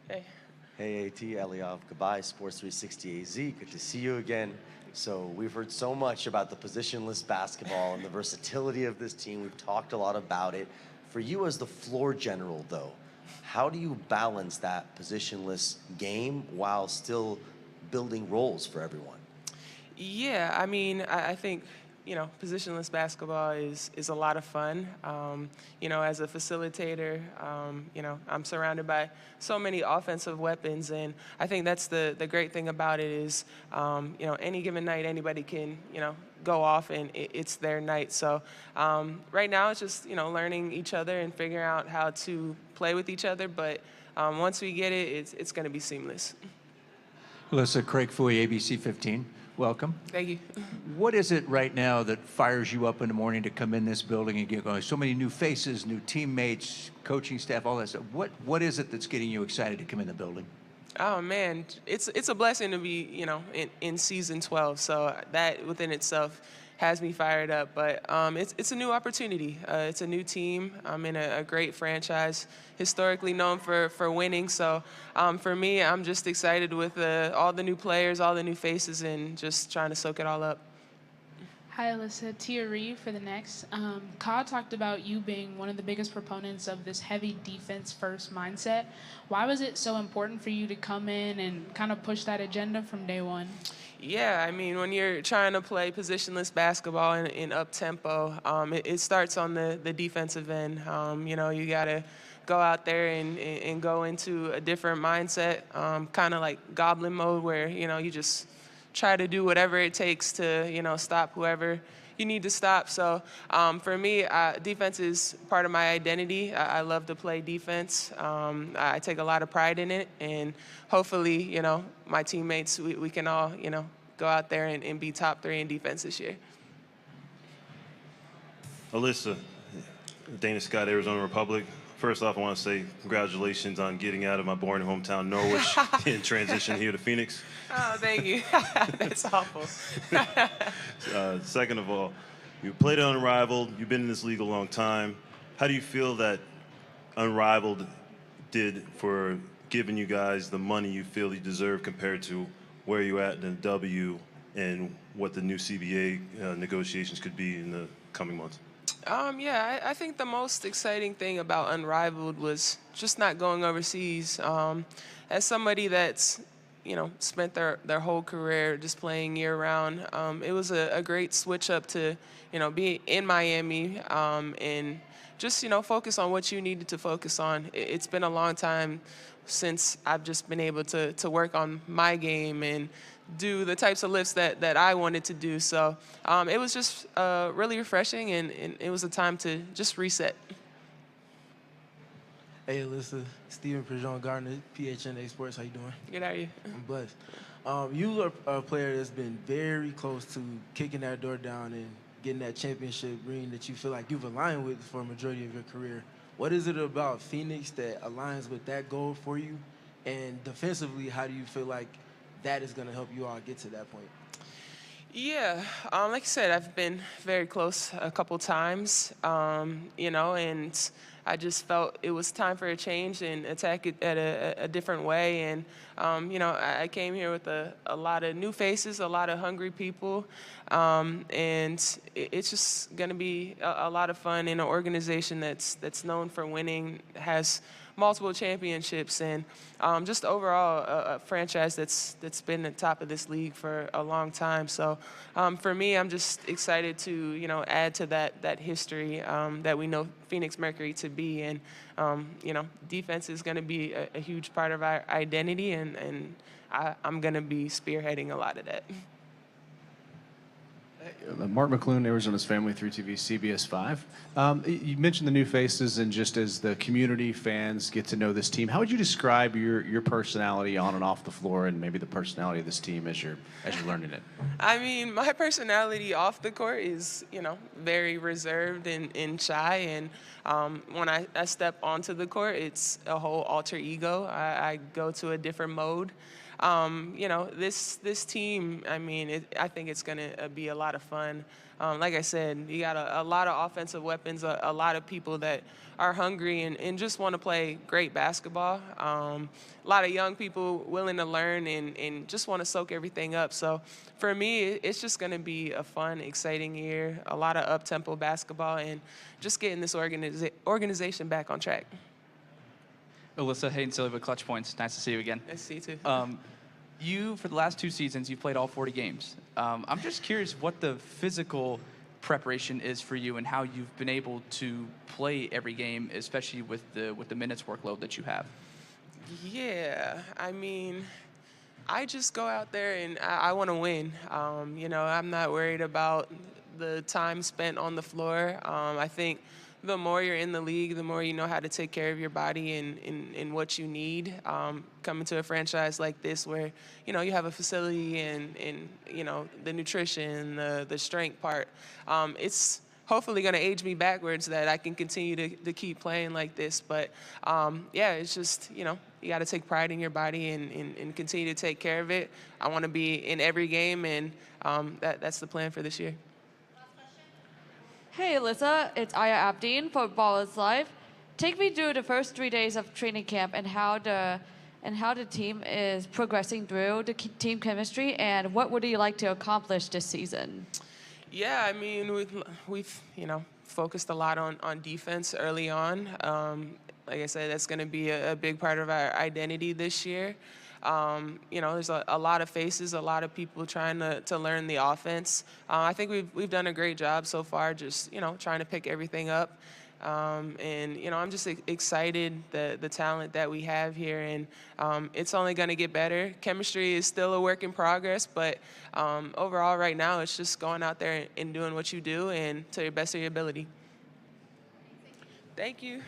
Hey. Hey, AT, Eliav, goodbye, Sports 360 AZ. Good to see you again. So we've heard so much about the positionless basketball and the versatility of this team. We've talked a lot about it. For you as the floor general, though, how do you balance that positionless game while still building roles for everyone? Yeah, I mean, I think, positionless basketball is a lot of fun. As a facilitator, I'm surrounded by so many offensive weapons, and I think that's the great thing about it is, any given night, anybody can, go off and it's their night. So right now it's just, learning each other and figuring out how to play with each other. But once we get it, it's going to be seamless. Alyssa, Craig Fouy, ABC 15. Welcome. Thank you. What is it right now that fires you up in the morning to come in this building and get going? So many new faces, new teammates, coaching staff, all that stuff. What is it that's getting you excited to come in the building? Oh man, it's a blessing to be in season 12. So that within itself has me fired up. But it's a new opportunity. It's a new team. I'm in a great franchise, historically known for winning. So for me, I'm just excited with all the new players, all the new faces, and just trying to soak it all up. Hi, Alyssa. Tia Reeve for the next. Ka talked about you being one of the biggest proponents of this heavy defense-first mindset. Why was it so important for you to come in and kind of push that agenda from day one? Yeah, I mean, when you're trying to play positionless basketball in up tempo, it starts on the defensive end. You got to go out there and go into a different mindset, kind of like goblin mode, where you just try to do whatever it takes to stop whoever you need to stop. So for me, defense is part of my identity. I love to play defense. I take a lot of pride in it, and hopefully, my teammates, we can all, go out there and be top 3 in defense this year. Alyssa, Dana Scott, Arizona Republic. First off, I want to say congratulations on getting out of my boring hometown, Norwich, and transition here to Phoenix. Oh, thank you. That's awful. Second of all, you played at Unrivaled. You've been in this league a long time. How do you feel that Unrivaled did for giving you guys the money you feel you deserve compared to where you at in the W and what the new CBA negotiations could be in the coming months? Yeah, I think the most exciting thing about Unrivaled was just not going overseas. As somebody that's, spent their whole career just playing year-round, it was a great switch up to, be in Miami and just, focus on what you needed to focus on. It's been a long time since I've just been able to work on my game and do the types of lifts that I wanted to do. So it was just really refreshing, and it was a time to just reset. Hey, Alyssa, Steven Prejean Gardner, PHNA Sports. How you doing? Good, how are you? I'm blessed. You are a player that's been very close to kicking that door down and getting that championship ring that you feel like you've aligned with for a majority of your career. What is it about Phoenix that aligns with that goal for you? And defensively, how do you feel like that is going to help you all get to that point? Yeah, like I said, I've been very close a couple times, and I just felt it was time for a change and attack it at a different way. And, I came here with a lot of new faces, a lot of hungry people, and it's just going to be a lot of fun in an organization that's known for winning, has multiple championships, and just overall a franchise that's been at the top of this league for a long time. So for me, I'm just excited to add to that history that we know Phoenix Mercury to be, and defense is going to be a huge part of our identity, and I'm going to be spearheading a lot of that. Mark McClune, Arizona's Family 3 TV, CBS 5. You mentioned the new faces, and just as the community fans get to know this team, how would you describe your personality on and off the floor, and maybe the personality of this team as you're learning it? I mean, my personality off the court is, very reserved and shy. And when I step onto the court, it's a whole alter ego. I go to a different mode. you know, this team, I mean, I think it's going to be a lot of fun. Like I said, you got a lot of offensive weapons, a lot of people that are hungry and just want to play great basketball. A lot of young people willing to learn and just want to soak everything up. So for me, it's just going to be a fun, exciting year, a lot of up-tempo basketball, and just getting this organization back on track. Alyssa, Hayden Silva with Clutch Points. Nice to see you again. Nice to see you too. You, for the last 2 seasons, you've played all 40 games. I'm just curious what the physical preparation is for you and how you've been able to play every game, especially with the minutes workload that you have. Yeah, I mean, I just go out there and I want to win. You know, I'm not worried about the time spent on the floor. I think the more you're in the league, the more you know how to take care of your body and what you need. Coming to a franchise like this where, you know, you have a facility and you know, the nutrition, the strength part, it's hopefully going to age me backwards that I can continue to keep playing like this. But yeah, it's just, you know, you got to take pride in your body and continue to take care of it. I want to be in every game, and that's the plan for this year. Hey, Alyssa, it's Aya Abdeen for Ballers Live. Take me through the first 3 days of training camp and how the team is progressing through the team chemistry, and what would you like to accomplish this season? Yeah, I mean, we've you know, focused a lot on defense early on. Like I said, that's going to be a big part of our identity this year. You know, there's a lot of faces, a lot of people trying to learn the offense. I think we've done a great job so far, just, you know, trying to pick everything up. And, you know, I'm just excited the talent that we have here, and it's only going to get better. Chemistry is still a work in progress, but overall right now it's just going out there and doing what you do and to your best of your ability. Thank you.